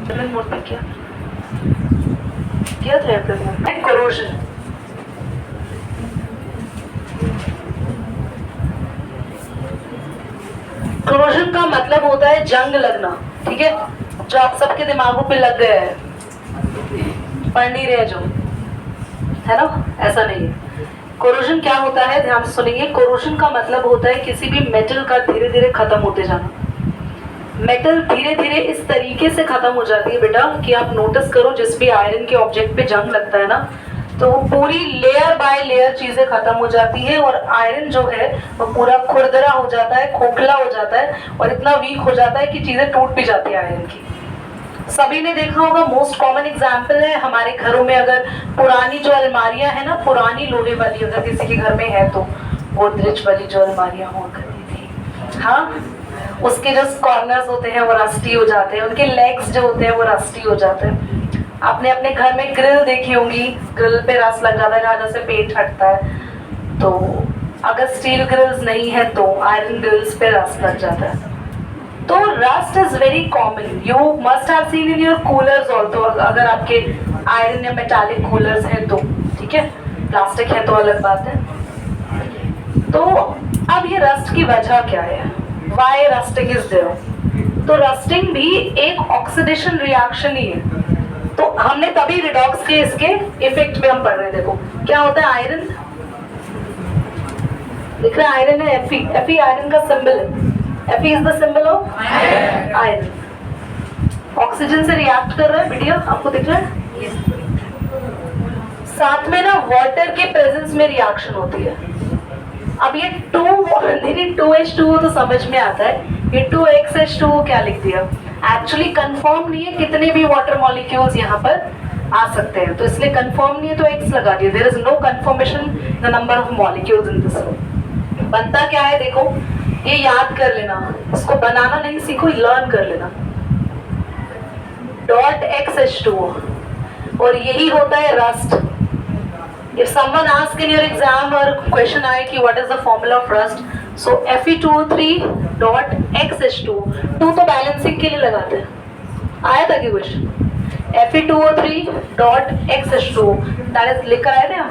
मूर्ति क्या था corrosion. Corrosion का मतलब होता है जंग लगना, ठीक है, जो आप सबके दिमागों पे लग गया है, पढ़ नहीं रहे जो, है ना, ऐसा नहीं है। कोरोजन क्या होता है, ध्यान से सुनिए। कोरोजन का मतलब होता है किसी भी मेटल का धीरे धीरे खत्म होते जाना। मेटल धीरे धीरे इस तरीके से खत्म हो जाती है बेटा कि आप नोटिस करो, जिस भी आयरन के ऑब्जेक्ट पे जंग लगता है ना, तो वो पूरी लेयर बाय लेयर चीजें खत्म हो जाती है और आयरन जो है वो पूरा खुरदरा हो जाता है, खोखला हो जाता है और इतना वीक हो जाता है कि चीजें टूट भी जाती है आयरन की। सभी ने देखा होगा, मोस्ट कॉमन एग्जाम्पल है हमारे घरों में, अगर पुरानी जो अलमारियां है ना, पुरानी लोहे वाली, अगर किसी के घर में है तो गोदरेज वाली जो अलमारियां हुआ करती थी, हाँ, उसके जो कॉर्नर्स होते हैं वो रस्टी हो जाते हैं, उनके लेग्स जो होते हैं वो रस्टी हो जाते हैं। आपने अपने घर में ग्रिल देखी होंगी, ग्रिल पे रस लग जाता है जहाँ से पेट हटता है, तो अगर स्टील ग्रिल्स नहीं है तो आयरन ग्रिल्स पे रस लग जाता है। तो rust is very common, you must have seen in your coolers also, अगर आपके आयरन या मेटालिक कूलर्स हैं तो, ठीक है, प्लास्टिक है तो अलग बात है। तो अब ये रस्ट की वजह क्या है, वाई रस्टिंग इज देयर? तो रस्टिंग भी एक ऑक्सीडेशन रिएक्शन ही है। तो हमने तभी रिडॉक्स के इसके इफेक्ट में हम पढ़ रहे हैं। देखो क्या होता है, आयरन दिख रहा है, आयरन है, Fe आयरन का सिंबल है, Fe is the symbol of iron. Oxygen से रिएक्ट कर रहा है, वीडियो आपको दिख रहा है। साथ में ना वाटर के प्रेजेंस में रिएक्शन होती है। अब ये 2H2O तो समझ में आता है, ये 2XH2O क्या लिख दिया, एक्चुअली कंफर्म नहीं है कितने भी वाटर मॉलिक्यूल्स यहाँ पर आ सकते हैं, तो इसलिए कंफर्म नहीं है तो X लगा दिया। There is no confirmation the number of molecules in this. बनता क्या है देखो, ये याद कर लेना, इसको बनाना नहीं सीखो, लर्न कर लेना, .XH2O, और यही होता है rust. If someone asks in your exam or question आए कि what is the formula of rust, so Fe2O3.XH2O, 2 तो बैलेंसिंग के लिए लगाते हैं, आया था कि क्वेश्चन, Fe2O3.XH2O, that is लिख कर आए थे आप,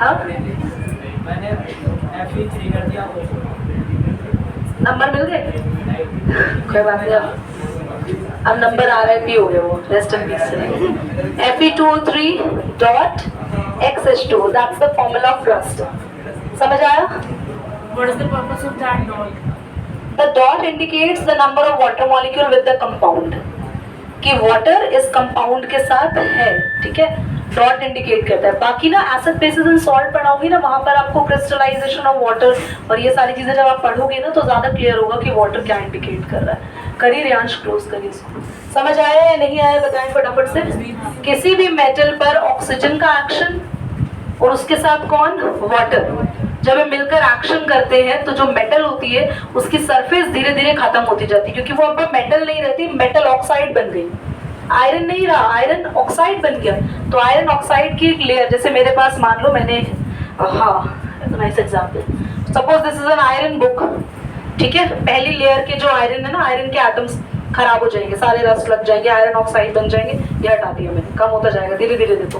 हाँ, मैंने Fe3 कर दिया, नंबर मिल गए, कोई बात नहीं, अब नंबर RIP हो गया वो, rest in peace. Fe2O3.XH2O, that's the formula of rust. समझ आया? What is the purpose of that dot? The dot indicates the number of water molecule with the compound, कि water इस compound के साथ है, ठीक है, डॉट इंडिकेट करता है। बाकी ना एसिड बेसिस एंड सॉल्ट पढ़ाओगे ना, वहां पर आपको क्रिस्टलाइजेशन ऑफ वाटर और ये सारी चीजें जब आप पढ़ोगे ना तो ज्यादा क्लियर होगा कि वाटर क्या इंडिकेट कर रहा है। करिए रियांश, क्लोज करिए इसको। समझ आया या नहीं आया बताएं फटाफट से। किसी भी मेटल पर ऑक्सीजन का एक्शन और उसके साथ कौन, वाटर, जब ये मिलकर एक्शन करते हैं तो जो मेटल होती है उसकी सरफेस धीरे धीरे खत्म होती जाती है, क्योंकि वो अब मेटल नहीं रहती, मेटल ऑक्साइड बन गई, आयरन नहीं रहा, आयरन ऑक्साइड बन गया। तो आयरन ऑक्साइड की एक लेयर, जैसे मेरे पास मान लो मैंने, हाँ nice example, suppose this is an iron book, ठीक है, पहली लेयर के जो आयरन है ना, आयरन के एटम्स खराब हो जाएंगे, सारे रस्ट लग जाएंगे, आयरन ऑक्साइड बन जाएंगे, ये हटा दिया मैंने, कम होता जाएगा धीरे धीरे, देखो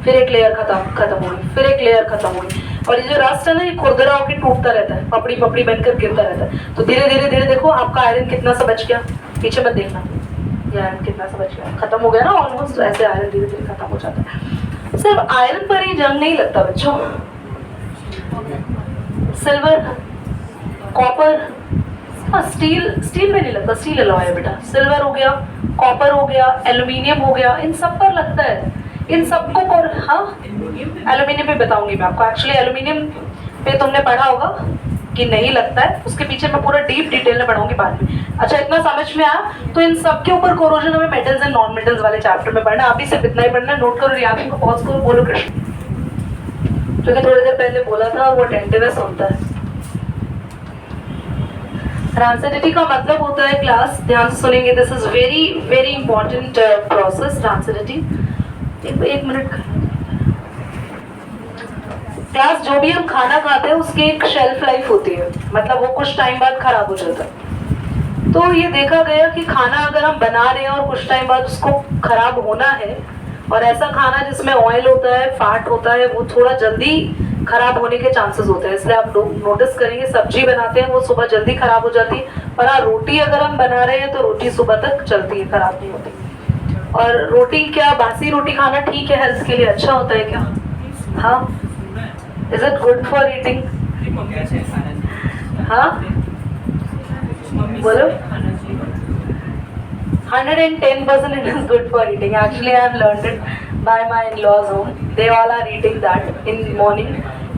फिर एक लेयर खत्म होगी, फिर एक लेयर खत्म होगी, और ये जो रस्ट है ना ये खुरदरा होकर टूटता रहता है, पपड़ी पपड़ी बनकर गिरता रहता है। तो धीरे धीरे धीरे देखो आपका आयरन कितना सा बच गया, पीछे मत देखना, ये आयरन कितना सा बच गया, खत्म हो गया ना ऑलमोस्ट। ऐसे आयरन धीरे धीरे खत्म हो जाता है। सिर्फ आयरन पर ही जंग नहीं लगता बच्चों, सिल्वर, कॉपर, हाँ स्टील में नहीं लगता, स्टील अलॉय है बेटा, सिल्वर हो गया, कॉपर हो गया, एल्यूमिनियम हो गया, इन सब पर लगता है, इन सबको और हाँ एल्यूमिनियम पे बताऊंगी मैं आपको। एक्चुअली एल्यूमिनियम पे तुमने पढ़ा होगा कि नहीं लगता है, उसके पीछे मैं पूरा डीप डिटेल में पढ़ाऊंगी बाद में। अच्छा इतना समझ में आया? तो इन सब के ऊपर कोरोजन हमें मेटल्स एंड नॉन मेटल्स वाले चैप्टर में पढ़ना, अभी सिर्फ इतना ही पढ़ना, नोट करो, रिएक्शन को पॉज करो, बोलो कृष्ण, क्योंकि थोड़ी देर पहले बोला था वो अटेंटिवनेस होता है। ट्रांसिडिटी का मतलब होता है क्लास, ध्यान से सुनेंगे, this is very very important process ट्रांसिडिटी। एक मिनट क्लास, जो भी हम खाना खाते हैं उसकी एक शेल्फ लाइफ होती है, मतलब वो कुछ टाइम बाद खराब हो जाता है। तो ये देखा गया कि खाना अगर हम बना रहे हैं और कुछ टाइम बाद उसको खराब होना है, और ऐसा खाना जिसमें ऑयल होता है, फैट होता है, वो थोड़ा जल्दी खराब होने के चांसेस होते हैं। इसलिए आप लोग नोटिस करेंगे सब्जी बनाते हैं वो सुबह जल्दी खराब हो जाती है, पर हाँ रोटी अगर हम बना रहे हैं तो रोटी सुबह तक चलती है, खराब नहीं होती। और रोटी क्या, बासी रोटी खाना ठीक है, हेल्थ के लिए अच्छा होता है क्या? हाँ, is it good for eating? हाँ बोलो। 110% it is good for eating. Actually, I have learned it by my in-laws home. They all are eating that in morning.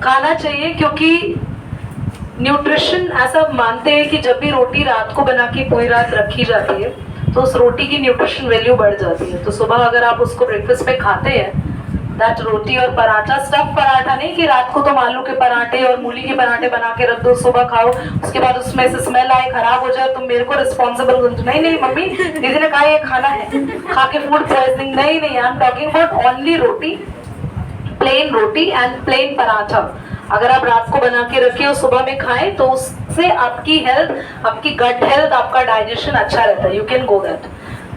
खाना चाहिए क्योंकि न्यूट्रिशन ऐसा मानते हैं कि जब भी रोटी रात को बना के पूरी रात रखी जाती है तो उस रोटी की न्यूट्रिशन वैल्यू बढ़ जाती है। तो सुबह अगर आप उसको ब्रेकफास्ट में खाते हैं, दैट रोटी और पराठा, स्टफ पराठा नहीं कि रात को तुम आलू के पराठे और मूली के पराठे बना के रख दो, सुबह खाओ, उसके बाद उसमें से स्मेल आए, खराब हो जाए, तुम मेरे को रिस्पॉन्सिबल समझो। नहीं नहीं मम्मी, दीदी ने कहा ये खाना है, खा के फूड पॉइजनिंग। नहीं नहीं, I am talking about only roti, plain roti and plain paratha. अगर आप रात को बना के रखे और सुबह में खाएं तो उससे आपकी हेल्थ, आपकी गट हेल्थ, आपका डाइजेशन अच्छा रहता है। You can go that.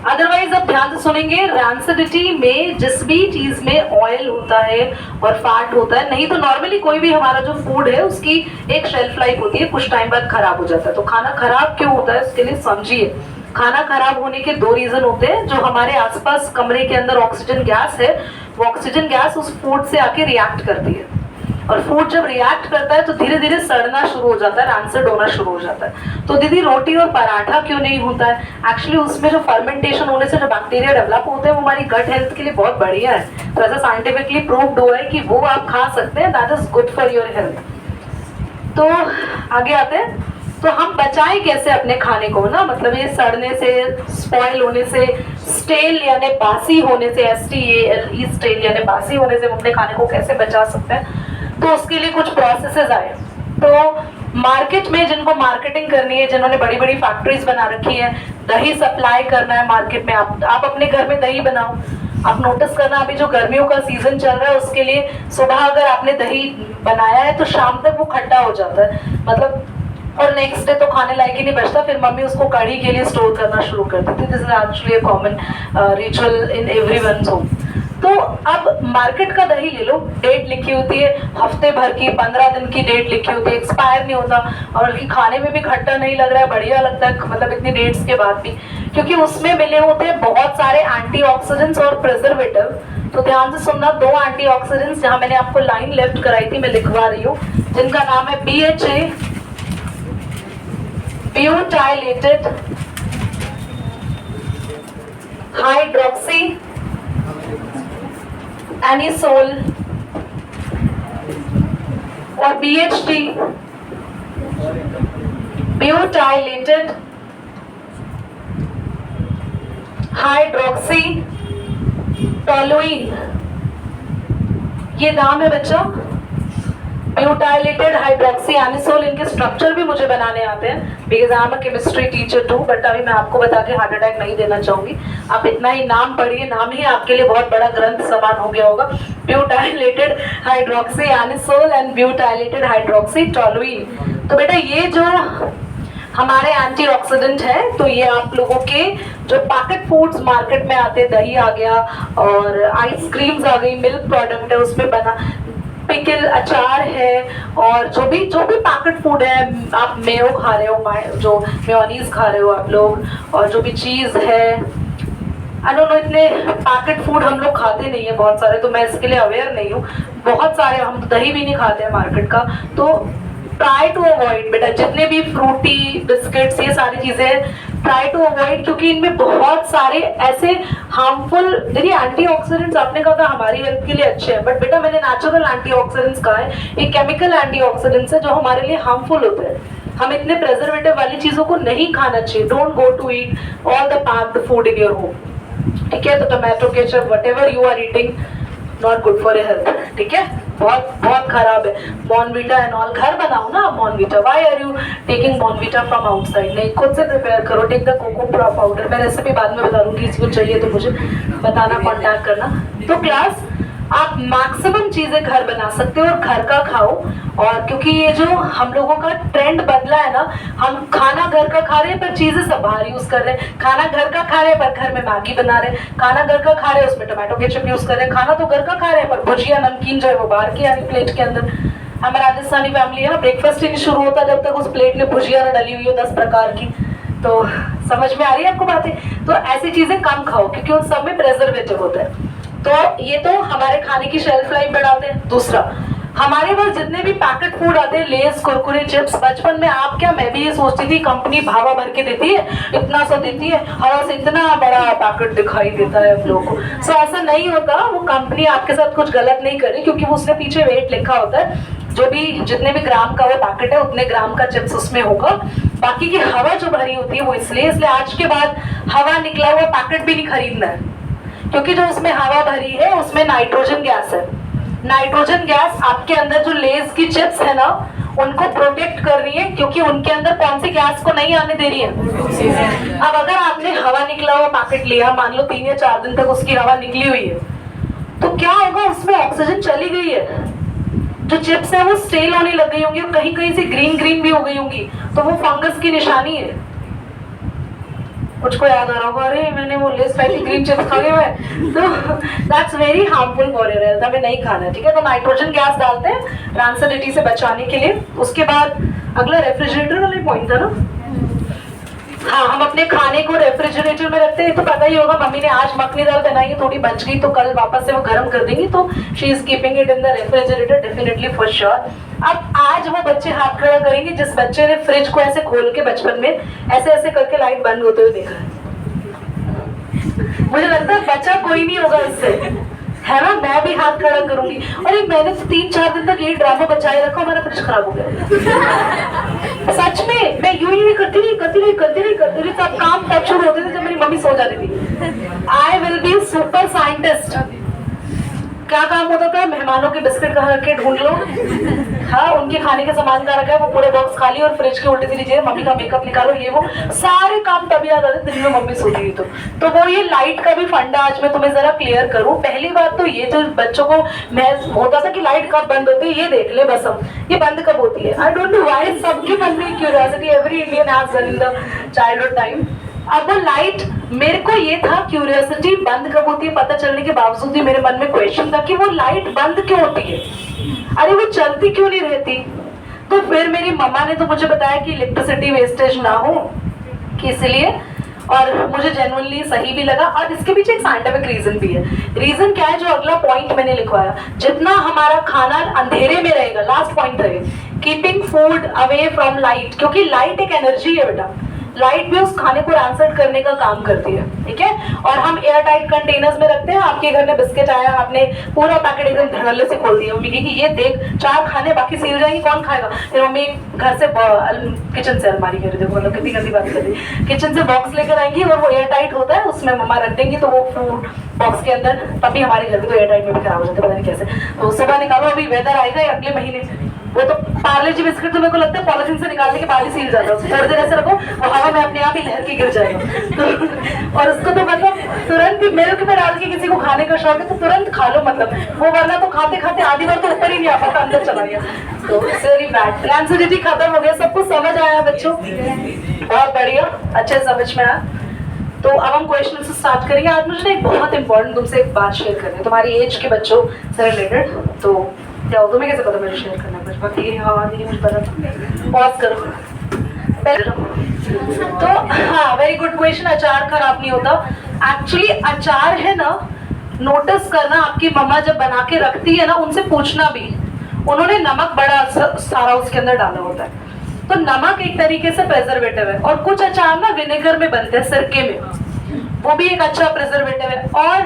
Otherwise आप ध्यान से सुनेंगे, रैंसिडिटी में जिस भी चीज में ऑयल होता है और फैट होता है, नहीं तो नॉर्मली कोई भी हमारा जो फूड है उसकी एक शेल्फ लाइफ होती है, कुछ टाइम बाद खराब हो जाता है। तो खाना खराब क्यों होता है उसके लिए समझिए। खाना खराब होने के दो रीजन होते हैं। जो हमारे आसपास कमरे के अंदर ऑक्सीजन गैस है, वो ऑक्सीजन गैस उस फूड से आके रिएक्ट करती है, और फूड जब रिएक्ट करता है तो धीरे धीरे सड़ना शुरू हो जाता है, रैंसिड होना शुरू हो जाता है। तो दीदी रोटी और पराठा क्यों नहीं होता है? एक्चुअली उसमें जो फर्मेंटेशन होने से जो बैक्टीरिया डेवलप होते हैं वो हमारी गट हेल्थ के लिए बहुत बढ़िया है। तो ऐसा साइंटिफिकली प्रूव्ड हुआ है कि वो आप खा सकते हैं, that is good for your health. तो आगे आते हैं, तो हम बचाएं कैसे अपने खाने को ना, मतलब ये सड़ने से, स्पॉइल होने से, स्टेल यानी बासी होने से, STALE स्टेल यानी बासी होने से हम अपने खाने को कैसे बचा सकते हैं? तो उसके लिए कुछ प्रोसेसेस आए। तो मार्केट में जिनको मार्केटिंग करनी है, जिन्होंने बड़ी बड़ी फैक्ट्रीज बना रखी है, दही सप्लाई करना है मार्केट में, आप अपने घर में दही बनाओ। आप नोटिस करना, अभी जो गर्मियों का सीजन चल रहा है उसके लिए सुबह अगर आपने दही बनाया है तो शाम तक वो खट्टा हो जाता है, मतलब, और नेक्स्ट डे तो खाने लायक ही नहीं बचता। फिर मम्मी उसको कढ़ी के लिए स्टोर करना शुरू कर देती थी। This is actually a common ritual in everyone's home. तो अब मार्केट का दही ले लो, डेट लिखी होती है हफ्ते भर की, 15 दिन की डेट लिखी होती है, एक्सपायर नहीं होता, और बल्कि खाने में भी खट्टा नहीं लग रहा है, बढ़िया लगता है, मतलब इतनी डेट्स के बाद भी, क्योंकि उसमें मिले होते हैं बहुत सारे एंटीऑक्सीडेंट्स और प्रिजर्वेटिव। तो ध्यान से सुनना, 2 एंटीऑक्सीडेंट्स जहां मैंने आपको लाइन लेफ्ट कराई थी, मैं लिखवा रही हूँ, जिनका नाम है BHA, ब्यूटाइलेटेड हाइड्रोक्सी एनिसोल, और BHT, ब्यूटाइलेटेड हाइड्रोक्सी टोलुइन। ये नाम है बच्चों, ब्यूटाइलेटेड हाइड्रोक्सी एनिसोल। इनके स्ट्रक्चर भी मुझे बनाने आते हैं, because I am a chemistry teacher too, but अभी मैं आपको बता के हार्ट अटैक नहीं देना चाहूंगी। आप इतना ही नाम पढ़िए, नाम ही आपके लिए बहुत बड़ा ग्रंथ समान हो गया होगा। Butylated hydroxy anisole and butylated hydroxy toluene. तो बेटा ये जो हमारे एंटीऑक्सीडेंट है, तो ये आप लोगों के जो पैकेट फूड्स मार्केट में आते हैं, दही आ गया और आइसक्रीम्स आ गई, मिल्क प्रोडक्ट है उसमें बना, पिकल अचार है, और जो भी पैकेट फूड है, आप मेयो खा रहे हो, जो मेयोनीज खा रहे हो आप लोग, और जो भी चीज है, आई डोंट नो, इतने पैकेट फूड हम लोग खाते नहीं है बहुत सारे, तो मैं इसके लिए अवेयर नहीं हूँ। बहुत सारे, हम दही भी नहीं खाते हैं मार्केट का। तो ट्राई टू अवॉइड बेटा, जितने भी फ्रूटी बिस्किट्स, ये सारी चीजें ट्राई टू अवॉइड, क्योंकि इनमें बहुत सारे ऐसे हार्मफुल, देखिए एंटीऑक्सीडेंट्स आपने कहा था हमारी हेल्थ के लिए अच्छे हैं, बट बेटा मैंने नेचुरल एंटीऑक्सीडेंट्स कहा है, ये केमिकल एंटीऑक्सीडेंट्स है जो हमारे लिए हार्मफुल होते हैं। हम इतने प्रेजर्वेटिव वाली चीजों को नहीं खाना चाहिए। Don't go to eat all the packed food in your home, ठीक है? तो tomato ketchup, whatever you are eating, not good for your health, ठीक है? बहुत बहुत खराब है। बॉर्नवीटा एंड ऑल घर बनाओ ना आप Bournvita. Why are you taking Bournvita from outside? नहीं, खुद से प्रिपेयर करो। Take the cocoa powder. मैं रेसिपी बाद में बता दूंगी, किसी को चाहिए तो मुझे बताना, कॉन्टैक्ट करना। तो क्लास आप मैक्सिमम चीजें घर बना सकते हो और घर का खाओ। और क्योंकि ये जो हम लोगों का ट्रेंड बदला है ना, हम खाना घर का खा रहे हैं पर चीजें सब बाहर यूज कर रहे हैं। खाना घर का खा रहे हैं पर घर में मैगी बना रहे हैं। खाना घर का खा रहे हैं उसमें टमाटो केचप यूज कर रहे हैं। खाना तो घर का खा रहे हैं पर भुजिया नमकीन जो है वो बाहर की आ रही प्लेट के अंदर। हमारा राजस्थानी फैमिली है ना, ब्रेकफास्ट ही नहीं शुरू होता जब तक उस प्लेट में भुजिया ना डली हुई हो 10 प्रकार की। तो समझ में आ रही है आपको बातें? तो ऐसी चीजें कम खाओ क्योंकि उन सब में प्रेजर्वेटिव होता है। तो ये तो हमारे खाने की शेल्फ लाइफ बढ़ाते हैं। दूसरा, हमारे पास जितने भी पैकेट फूड आते हैं, लेस कुरकुरे चिप्स, बचपन में आप क्या, मैं भी ये सोचती थी कंपनी भावा भर के देती है, इतना सा देती है, हवा से इतना बड़ा पैकेट दिखाई देता है हम लोग को। सो ऐसा नहीं होता, वो कंपनी आपके साथ कुछ गलत नहीं कर रही क्योंकि वो उसने पीछे वेट लिखा होता है, जो भी जितने भी ग्राम का वो पैकेट है उतने ग्राम का चिप्स उसमें होगा। बाकी की हवा जो भरी होती है वो इसलिए आज के बाद हवा निकला हुआ पैकेट भी नहीं खरीदना है, क्योंकि जो उसमें हवा भरी है उसमें नाइट्रोजन गैस है। नाइट्रोजन गैस आपके अंदर जो लेज की चिप्स है ना उनको प्रोटेक्ट कर रही है, क्योंकि उनके अंदर कौन सी गैस को नहीं आने दे रही है। अब अगर आपने हवा निकला हुआ पैकेट लिया, मान लो 3 या 4 दिन तक उसकी हवा निकली हुई है, तो क्या होगा, उसमें ऑक्सीजन चली गई है, जो चिप्स है वो स्टेल होने लग गई होंगी और कहीं कहीं से ग्रीन ग्रीन भी हो गई होंगी, तो वो फंगस की निशानी है। कुछ को याद आ रहा होगा, अरे मैंने वो लेस टाइप की ग्रीन चिप्स खाए हुए, तो that's very harmful for your health, हमें नहीं खाना है, ठीक है। तो नाइट्रोजन गैस डालते हैं रैंसिडिटी से बचाने के लिए। उसके बाद अगला रेफ्रिजरेटर वाला पॉइंट था ना, हाँ, हम अपने खाने को रेफ्रिजरेटर में रखते हैं। तो पता ही होगा, मम्मी ने आज मखनी दाल बनाई है, थोड़ी बच गई तो कल वापस से वो गर्म कर देंगी, तो she is keeping it in the refrigerator definitely for sure. अब आज वो बच्चे हाथ खड़ा करेंगे जिस बच्चे ने फ्रिज को ऐसे खोल के बचपन में ऐसे ऐसे करके लाइट बंद होते हुए देखा है। मुझे लगता है बच्चा कोई नहीं होगा इससे, है ना। मैं भी हाथ खड़ा करूंगी। अरे मैंने 3-4 दिन तक यही ड्रामा बचाए रखा, हमारा फ्रिज खराब हो गया। सच में मैं यूं ही करती रही, सब काम तब शुरू होते थे जब मेरी मम्मी सो जाती थी। I will be super scientist. क्या काम होता था, मेहमानों के बिस्किट कहाँ रखे ढूंढ लो, हाँ, उनके खाने के सामान कहाँ रखा है, वो पूरे बॉक्स खाली और फ्रिज के उल्टी सीधी चीजें, मम्मी का मेकअप निकालो, ये वो सारे काम तभी याद आते दिन में मम्मी सोती थी। तो वो ये लाइट का भी फंडा आज मैं तुम्हें जरा क्लियर करूं। पहली बात तो ये जो बच्चों को मैं होता था कि लाइट कब बंद होती है, ये देख ले बस हम, ये बंद कब होती है। आई डोंट नो व्हाई सबके मन में curiosity, every Indian has in the childhood time. अब वो लाइट, मेरे को ये था क्यूरियोसिटी, बंद कब होती है पता चलने के बावजूद भी मेरे मन में क्वेश्चन था कि वो लाइट बंद क्यों होती है, अरे वो चलती क्यों नहीं रहती। तो फिर मेरी मम्मा ने तो मुझे बताया कि इलेक्ट्रिसिटी वेस्टेज ना हो, कि इसलिए, और मुझे जेन्युइनली सही भी लगा। और इसके पीछे एक साइंटिफिक रीजन भी है। रीजन क्या है, जो अगला पॉइंट मैंने लिखवाया, जितना हमारा खाना अंधेरे में रहेगा, लास्ट पॉइंट है keeping food away from light, क्योंकि लाइट एक एनर्जी है बेटा, लाइट भी उस खाने को रैंसेट करने का काम करती है, ठीक है। और हम एयर टाइट कंटेनर्स में रखते हैं। आपके घर में बिस्किट आया, आपने पूरा पैकेट एकदम धड़ल्ले से खोल दिया, मम्मी की ये देख 4 खाने बाकी सील जाएंगे, कौन खाएगा। फिर मम्मी घर से किचन से अलमारी कर देखो, मतलब कितनी गंदी बात कर रही, किचन से बॉक्स लेकर आएंगी और वो एयर टाइट होता है, उसमें मम्मा रख देंगी, तो वो फूड बॉक्स के अंदर, तभी हमारे घर में तो एयर टाइट में भी खराब हो जाते, पता नहीं कैसे। तो सुबह निकालो, अभी वेदर आएगा अगले महीने, वो तो पार्ले जी बिस्किट तो मेरे को लगता है पॉलिथीन से निकालने के बाद ही सील जाता है, उसको थोड़ी देर ऐसे रखो और हवा में अपने आप ही लहर के गिर जाएगा। तो और उसको तो मतलब तुरंत ही मिल्क में डाल के किसी को खाने का शौक है तो तुरंत खा लो, मतलब वो, वरना तो खाते खाते आधी बार तो ऊपर ही नहीं आ पाता, अंदर चला गया। तो वेरी बैड, रैंसिडिटी खत्म हो गया। सबको समझ आया बच्चों? बहुत बढ़िया, अच्छे समझ में आया। तो अब हम क्वेश्चन से स्टार्ट करेंगे। आज मुझे एक बहुत इंपॉर्टेंट तुमसे एक बात शेयर करनी है, तुम्हारी एज के बच्चों से रिलेटेड। तो क्या हो, तुम्हें कैसे पता मुझे शेयर करना है कुछ? बाकी हाँ दीदी मुझे पता था, पॉज करो। तो हाँ, वेरी गुड क्वेश्चन। अचार खराब नहीं होता। एक्चुअली अचार है ना, नोटिस करना, आपकी मम्मा जब बना के रखती है ना, उनसे पूछना भी, उन्होंने नमक बड़ा सारा उसके अंदर डाला होता है। तो नमक एक तरीके से प्रेजर्वेटिव है। और कुछ अचार ना विनेगर में बनते हैं, सिरके में, वो भी एक अच्छा प्रिजर्वेटिव है। और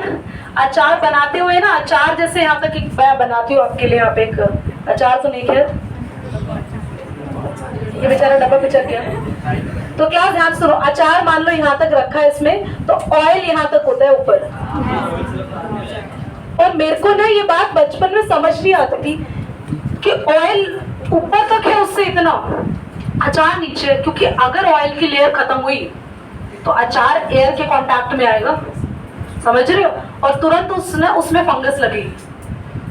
अचार बनाते हुए ना, अचार जैसे यहाँ तक एक मैं बनाती हूँ आपके लिए, यहाँ पे एक अचार तो नहीं है, ये बेचारा डब्बा पिचक गया। तो क्या ध्यान सुनो, अचार मान लो यहाँ तक रखा है इसमें, तो ऑयल यहाँ तक होता है ऊपर। और मेरे को ना ये बात बचपन में समझ नहीं आती थी कि ऑयल ऊपर तक है, उससे इतना अचार नीचे, क्योंकि अगर ऑयल की लेयर खत्म हुई तो अचार एयर के कांटेक्ट में आएगा, समझ रहे हो, और तुरंत उसमें फंगस लगेगी।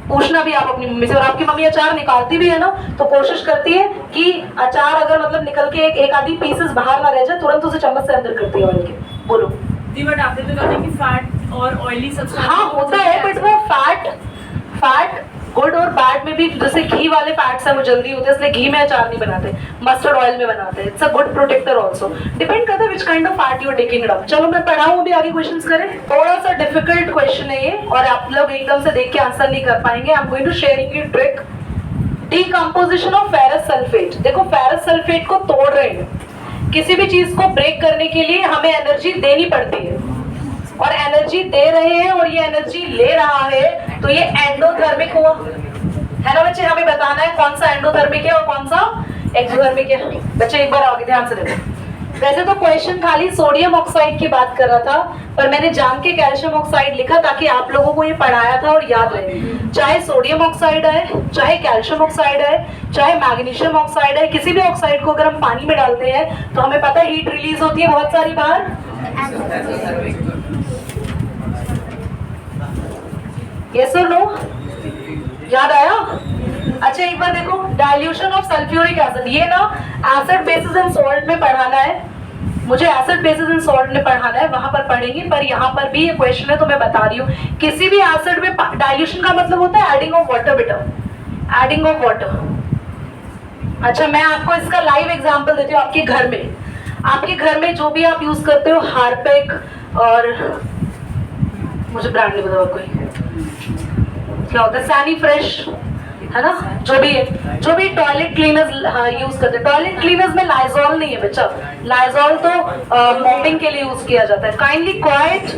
पूछना भी आप अपनी मम्मी से। और आपकी मम्मी अचार निकालती भी है ना, तो कोशिश करती है कि अचार अगर मतलब निकल के एक आधी पीसेस बाहर ना रह जाए, तुरंत उसे चम्मच से अंदर करती है ऑयल के। बोलो जी, बट आपने तो कहा कि फैट और ऑयली सब्सटेंस हाँ होता है, बट वो फैट गुड और बैड में भी, जैसे घी वाले फैट्स है वो जल्दी होते हैं, इसलिए घी में अचार नहीं बनाते, मस्टर्ड ऑयल में बनाते हैं। It's a good protector also, depend करता है which kind of fat you are taking it up. चलो मैं पढ़ाऊं, अभी आगे क्वेश्चंस करें। थोड़ा सा डिफिकल्ट क्वेश्चन है ये, और आप लोग एकदम से देख के आंसर नहीं कर पाएंगे। I am going to sharing you trick. Decomposition of ferrous sulphate. देखो फेरस सल्फेट को तोड़ रहे हैं, किसी भी चीज को ब्रेक करने के लिए हमें एनर्जी देनी पड़ती है, और एनर्जी दे रहे हैं और ये एनर्जी ले रहा है, तो ये एंडोथर्मिक हुआ है ना बच्चे। हमें बताना है कौन सा एंडोथर्मिक है और कौन सा एक्सोथर्मिक है। बच्चे एक बार आगे ध्यान से देखो। वैसे तो क्वेश्चन खाली सोडियम ऑक्साइड की बात कर रहा था, पर मैंने जान के कैल्शियम ऑक्साइड लिखा ताकि आप लोगों को ये पढ़ाया था और याद रहे। चाहे सोडियम ऑक्साइड है, चाहे कैल्शियम ऑक्साइड है, चाहे मैग्नीशियम ऑक्साइड है, किसी भी ऑक्साइड को अगर हम पानी में डालते हैं तो हमें पता है हीट रिलीज होती है बहुत सारी बार। यस और नो? याद आया? अच्छा एक बार देखो, डाइल्यूशन ऑफ सल्फ्यूरिक एसिड। ये ना एसिड बेसिस एंड सॉल्ट में पढ़ाना है, मुझे एसिड बेसिस एंड सॉल्ट में पढ़ाना है, वहां पर पढ़ेंगे। पर यहाँ पर भी ये क्वेश्चन है तो मैं बता रही हूँ, किसी भी एसिड में डाइल्यूशन का मतलब होता है एडिंग ऑफ वाटर। बेटा एडिंग ऑफ वाटर। अच्छा मैं आपको इसका लाइव एग्जांपल देती हूँ। आपके घर में जो भी आप यूज करते हो, हार्पिक और मुझे ब्रांड नहीं पता कोई क्या होता है, सैनी फ्रेश है ना, जो भी टॉयलेट क्लीनर्स यूज करते हैं। टॉयलेट क्लीनर्स में लाइजॉल नहीं है बच्चा, लाइजॉल तो मॉपिंग के लिए यूज किया जाता है। काइंडली क्वाइट,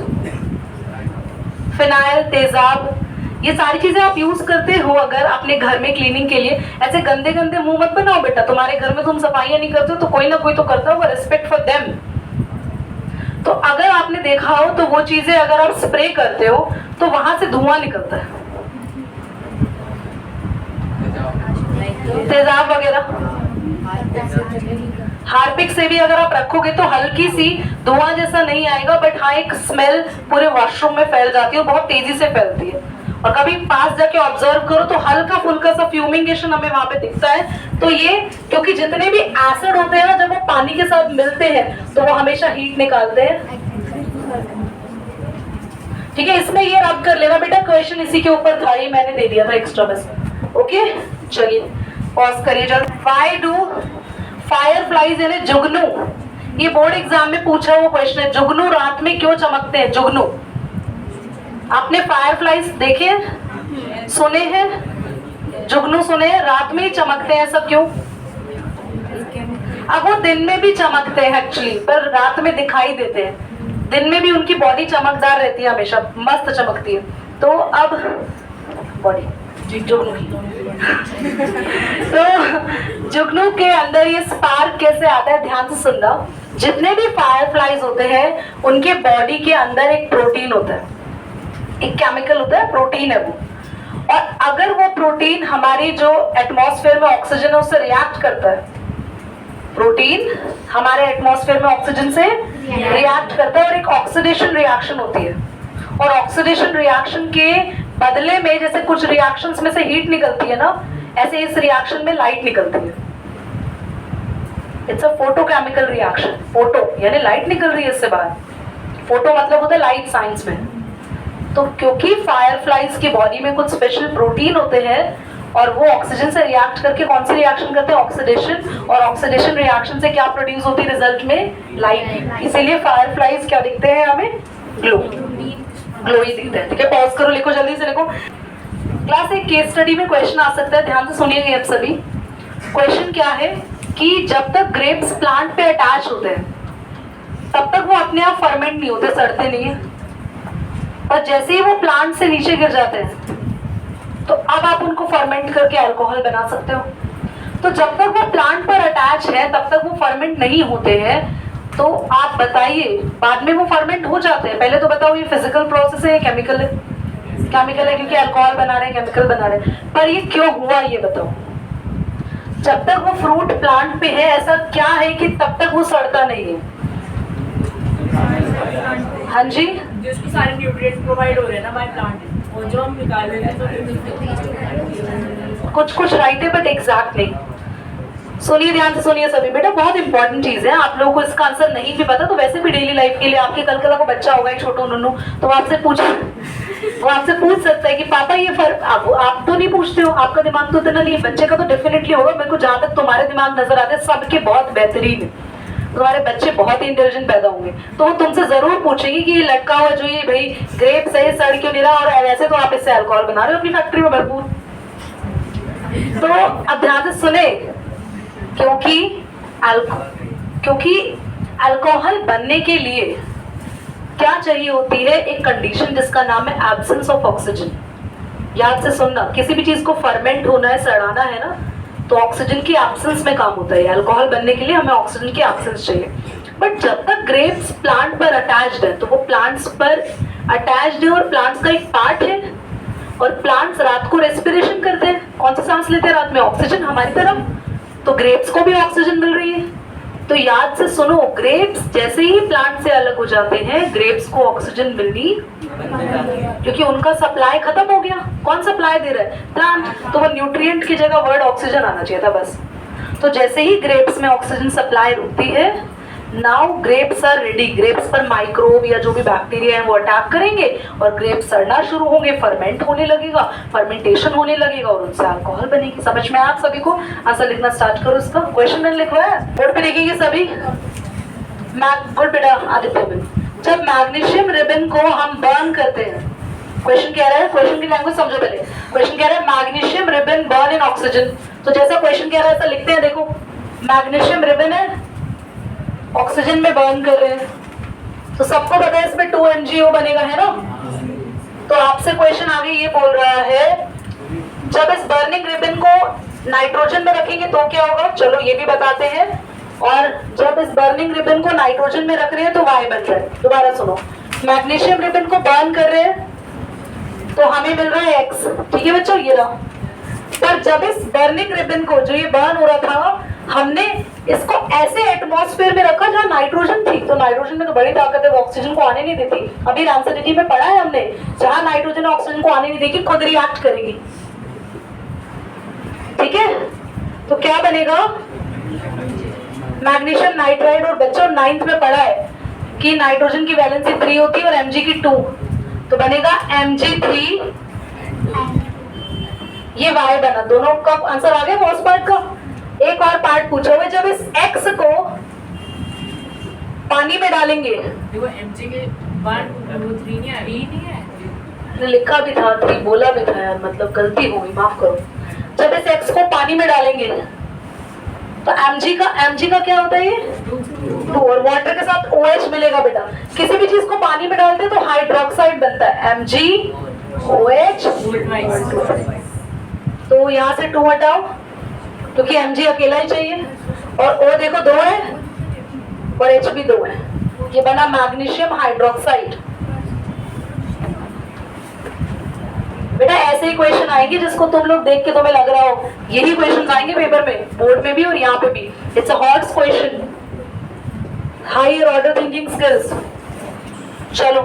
फिनाइल, तेजाब, ये सारी चीजें आप यूज करते हो अगर अपने घर में क्लीनिंग के लिए। ऐसे गंदे गंदे मुंह मत बनाओ बेटा, तुम्हारे घर में तुम सफाइयां नहीं करते हो तो कोई ना कोई तो करता होगा, रिस्पेक्ट फॉर देम। तो अगर आपने देखा हो तो वो चीजें अगर आप स्प्रे करते हो तो वहां से धुआं निकलता है, तेजाब वगैरह। हार्पिक से भी अगर आप रखोगे तो हल्की सी धुआं जैसा नहीं आएगा, बट हाँ एक स्मेल पूरे वॉशरूम में फैल जाती है, बहुत तेजी से फैलती है। और कभी पास जाके ऑब्जर्व करो तो हल्का फुल्का सा फ्यूमिंगेशन हमें वहां पे दिखता है। तो ये क्योंकि जितने भी एसिड होते हैं ना, जब वो पानी के साथ मिलते हैं तो वो हमेशा हीट निकालते हैं। ठीक है, इसमें ये रब कर लेना बेटा, क्वेश्चन इसी के ऊपर था, ये मैंने दे दिया था एक्स्ट्रा बस। ओके चलिए पॉज करिए जल्द। व्हाई डू फायर फ्लाइज यानी जुगनू, ये बोर्ड एग्जाम में पूछा हुआ क्वेश्चन है, जुगनू रात में क्यों चमकते हैं? जुगनू आपने फायर फ्लाइज देखे सुने हैं? जुगनू सुने हैं? रात में ही चमकते हैं सब क्यों? अब वो दिन में भी चमकते हैं एक्चुअली, पर रात में दिखाई देते हैं। दिन में भी उनकी बॉडी चमकदार रहती है, हमेशा मस्त चमकती है। तो अब बॉडी जुगनू तो जुगनू के अंदर ये स्पार्क कैसे आता है, ध्यान से सुनना। जितने भी फायर फ्लाइज होते हैं उनके बॉडी के अंदर एक प्रोटीन होता है, एक केमिकल होता है, प्रोटीन है वो। और अगर वो प्रोटीन हमारी जो एटमॉस्फेयर में ऑक्सीजन है उससे रिएक्ट करता है, प्रोटीन हमारे एटमॉस्फेयर में ऑक्सीजन से रिएक्ट करता है और एक ऑक्सीडेशन रिएक्शन होती है। और ऑक्सीडेशन रिएक्शन के बदले में जैसे कुछ रिएक्शंस में से हीट निकलती है ना, ऐसे इस रिएक्शन में लाइट निकलती है। It's a photochemical reaction. Photo यानी लाइट निकल रही है इससे बाहर, फोटो मतलब होता है लाइट साइंस में। तो क्योंकि फायर फ्लाइज की बॉडी में कुछ स्पेशल प्रोटीन होते हैं और वो ऑक्सीजन से रिएक्ट करके कौन सी रिएक्शन करते हैं? ऑक्सीडेशन। और ऑक्सीडेशन रिएक्शन से क्या प्रोड्यूस होती है रिजल्ट में? लाइट। इसीलिए फायर फ्लाइज क्या दिखते हैं हमें? ग्लो, ग्लो ही दिखते हैं। ठीक है, पॉज करो, लिखो जल्दी से लिखो। क्लास एक केस स्टडी में क्वेश्चन आ सकता है, ध्यान से सुनिएगा आप सभी। क्वेश्चन क्या है कि जब तक ग्रेप्स प्लांट पे अटैच होते हैं तब तक वो अपने आप फर्मेंट नहीं होते, सड़ते नहीं है। और जैसे ही वो प्लांट से नीचे गिर जाते हैं तो अब आप उनको फर्मेंट करके अल्कोहल बना सकते हो। तो जब तक वो प्लांट पर अटैच है तब तक वो फर्मेंट नहीं होते हैं। तो आप बताइए, बाद में वो फर्मेंट हो जाते हैं। पहले तो बताओ ये फिजिकल प्रोसेस है या केमिकल है? केमिकल है, क्योंकि अल्कोहल बना रहे हैं, केमिकल बना रहे हैं। पर ये क्यों हुआ ये बताओ। जब तक वो फ्रूट प्लांट पे है ऐसा क्या है कि तब तक वो सड़ता नहीं है? हाँ जी, जिसको सारे न्यूट्रिएंट्स प्रोवाइड हो रहे हैं ना बाय प्लांट। और जो हम निकाल रहे थे तो कुछ कुछ राइट है बट एग्जैक्ट नहीं। सुनिए ध्यान से, सुनिए सभी बेटा, बहुत इंपॉर्टेंट चीज है। आप लोगों को इसका आंसर नहीं भी पता तो वैसे भी डेली लाइफ के लिए आपके कल को बच्चा होगा एक छोटू नुन्नू, तो वो आपसे पूछ सकता है कि पापा ये फर्क, आप तो नहीं पूछते हो, आपका दिमाग तो इतना नहीं है, बच्चे का तो डेफिनेटली होगा। मेरे को जहां तक तुम्हारे दिमाग नजर आते हैं सबके बहुत बेहतरीन है, तुम्हारे बच्चे बहुत ही इंटेलिजेंट पैदा होंगे, तो वो तुमसे जरूर पूछेगी कि ये लटका हुआ जो ये भाई ग्रेप सही सड़ क्यों नहीं रहा, और वैसे तो आप इससे अल्कोहल बना रहे हो अपनी फैक्ट्री में भरपूर। तो अब ध्यान से सुने, क्योंकि अल्कोहल बनने के लिए क्या चाहिए होती है, एक कंडीशन जिसका नाम है एब्सेंस ऑफ ऑक्सीजन। याद से सुनना, किसी भी चीज को फर्मेंट होना है, सड़ाना है ना, तो ऑक्सीजन की एब्सेंस में काम होता है। अल्कोहल बनने के लिए हमें ऑक्सीजन की एब्सेंस चाहिए। बट जब तक ग्रेप्स प्लांट पर अटैच्ड है तो वो प्लांट्स पर अटैच्ड है और प्लांट्स का एक पार्ट है, और प्लांट्स रात को रेस्पिरेशन करते हैं। कौन सा सांस लेते हैं रात में? ऑक्सीजन हमारी तरफ, तो ग्रेप्स को भी ऑक्सीजन मिल रही है। तो याद से सुनो, ग्रेप्स जैसे ही प्लांट से अलग हो जाते हैं ग्रेप्स को ऑक्सीजन मिलनी, क्योंकि उनका सप्लाई खत्म हो गया। कौन सप्लाई दे रहा है? प्लांट। तो वो न्यूट्रिएंट की जगह वर्ड ऑक्सीजन आना चाहिए था बस। तो जैसे ही ग्रेप्स में ऑक्सीजन सप्लाई रुकती है, now grapes are ready. Grapes पर माइक्रोब या जो भी बैक्टीरिया है वो अटैक करेंगे और ग्रेप्स सड़ना शुरू होंगे, फर्मेंट होने लगेगा, फर्मेंटेशन होने लगेगा और उनसे अल्कोहल बनेगी। समझ में आप सभी को? आंसर लिखना स्टार्ट करो इसका। क्वेश्चन मैंने लिखवाया, बोर्ड पे लिखेंगे सभी। गुड बेटा आदित्य बिन। जब मैग्नीशियम रिबन को हम बर्न करते हैं, क्वेश्चन कह रहा है, क्वेश्चन की लैंग्वेज समझो पहले। क्वेश्चन कह रहा है मैग्नीशियम रिबन बर्न इन ऑक्सीजन। तो जैसा क्वेश्चन कह रहा है ऐसा लिखते हैं। देखो मैग्नीशियम रिबन है, ऑक्सीजन में बर्न कर रहे हैं, तो सबको पता है इसमें 2 MgO बनेगा, है ना। तो आपसे क्वेश्चन आगे ये बोल रहा है, जब इस बर्निंग रिबन को नाइट्रोजन में रखेंगे तो क्या होगा? चलो ये भी बताते हैं। और जब इस बर्निंग रिबन को नाइट्रोजन में रख रहे हैं तो Y बन रहा है। दोबारा सुनो, मैग्नीशियम रिबन को बर्न कर रहे हैं तो हमें मिल रहा है X, ठीक है बच्चों, ये रहा। पर जब इस बर्निंग रिबन को, जो ये बर्न हो रहा था, हमने इसको ऐसे एटमॉस्फेयर में रखा जहाँ नाइट्रोजन थी, तो नाइट्रोजन में तो बड़ी ताकत है, वो ऑक्सीजन को आने नहीं देती। अभी रामसरिटी में पढ़ा है हमने, जहाँ नाइट्रोजन ऑक्सीजन को आने नहीं देगी खुद रिएक्ट करेगी, ठीक है। तो क्या बनेगा? Magnesium nitride. और बच्चों 9th में पढ़ा है कि नाइट्रोजन की वैलेंसी 3 होती है और Mg की 2, तो बनेगा Mg3। ये Y बना। दोनों का आंसर आ गया फर्स्ट पार्ट का। एक और पार्ट पूछा हुआ है, जब इस X को पानी में डालेंगे, देखो Mg के बाद वो 3 नहीं है, E नहीं है, लिखा भी था 3, बोला भी था यार, मतलब गलती हो गई, माफ करो। जब इस X को पानी में डालेंगे तो Mg का क्या होता है? ये 2, और वाटर के साथ OH मिलेगा बेटा। किसी भी चीज को पानी में डालते हैं तो हाइड्रोक्साइड बनता है, MgOH। तो यहाँ से 2 हटाओ क्योंकि Mg अकेला ही चाहिए, और O देखो 2 है और H भी 2 है, ये बना मैग्नीशियम हाइड्रोक्साइड। बेटा ऐसे ही क्वेश्चन आएंगे जिसको तुम लोग देख के तुम्हें लग रहा हो, यही क्वेश्चन आएंगे पेपर में, बोर्ड में भी और यहाँ पे भी। It's a hot question, higher order thinking skills. चलो